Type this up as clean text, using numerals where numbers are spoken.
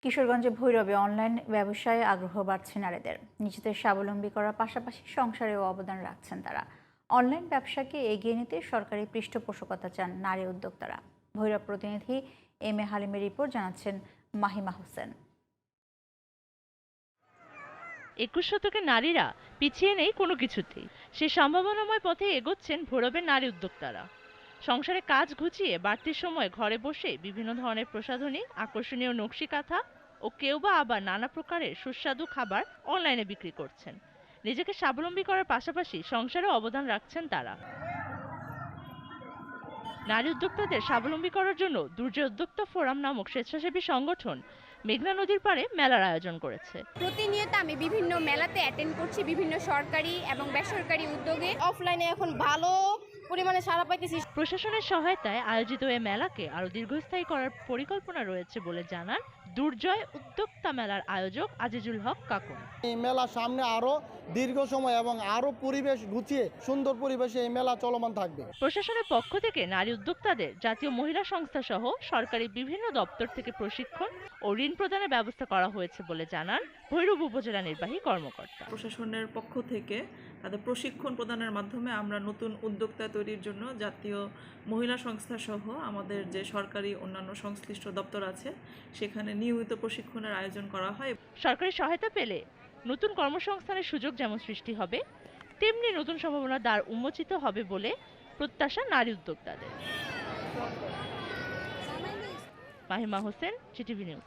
কিশোরগঞ্জে ভৈরবে online ব্যবসায় আগ্রহ বাড়ছে নারীদের। নিজেদের স্বাবলম্বী করার পাশাপাশি সংসারেও অবদান রাখছেন তারা। অনলাইন ব্যবসাকে এগিয়ে নিতে সরকারি পৃষ্ঠপোষকতা চান নারী উদ্যোক্তারা। ভৈরব প্রতিনিধি এম এ হালিমের রিপোর্ট, জানাচ্ছেন মাহিমা হোসেন। ২১ শতকের নারীরা পিছিয়ে নেই কোনো কিছুতেই। সে সম্ভাবনাময় পথে এগোচ্ছেন ভৈরবের নারী উদ্যোক্তারা। সংসারে কাজ ঘুচিয়ে বাড়তি সময় ঘরে বসে বিভিন্ন ধরনের প্রসাধনী, আকর্ষণীয় নকশি কাঁথা ও কেউ বা আবার নানা প্রকারের সুস্বাদু খাবার অনলাইনে বিক্রি করছেন। নিজেকে স্বাবলম্বী করার পাশাপাশি সংসারেও অবদান রাখছেন তারা। নারী উদ্যোক্তাদের স্বাবলম্বী করার জন্য দুর্জয় উদ্যোক্তা ফোরাম নামক স্বেচ্ছাসেবী সংগঠন মেঘনা নদীর পাড়ে মেলার আয়োজন করেছে। প্রতিনিয়ত আমি বিভিন্ন মেলাতে অ্যাটেন্ড করছি, বিভিন্ন সরকারি এবং বেসরকারি উদ্যোগে। অফলাইনে এখন ভালো পরিমাণে সাড়া পাইতেছি। প্রশাসনের সহায়তায় আয়োজিত এই মেলাকে আরো দীর্ঘস্থায়ী করার পরিকল্পনা রয়েছে বলে জানান দুর্জয় উদ্যোক্তা মেলার আয়োজক আজিজুল হক কাকুন। এই মেলা সামনে আরো দীর্ঘ সময় এবং আরো পরিবেশ গুছিয়ে সুন্দর পরিবেশে এই মেলা চলমান থাকবে। প্রশাসনের পক্ষ থেকে নারী উদ্যোক্তাদের জাতীয় মহিলা সংস্থা সহ সরকারি বিভিন্ন দপ্তর থেকে প্রশিক্ষণ ও ঋণ প্রদানের ব্যবস্থা করা হয়েছে বলে জানান ভৈরব উপজেলা নির্বাহী কর্মকর্তা। প্রশাসনের পক্ষ থেকে তাদের প্রশিক্ষণ প্রদানের মাধ্যমে আমরা নতুন উদ্যোক্তা তৈরির জন্য জাতীয় মহিলা সংস্থা সহ আমাদের যে সরকারি অন্যান্য সংশ্লিষ্ট দপ্তর আছে সেখানে নিয়মিত প্রশিক্ষণের আয়োজন করা হয়। সরকারি সহায়তা পেলে নতুন কর্মসংস্থানের সুযোগ যেমন সৃষ্টি হবে, তেমনি নতুন সম্ভাবনার দ্বার উন্মোচিত হবে বলে প্রত্যাশা নারী উদ্যোক্তাদের। Mahima Hossain, GTV news.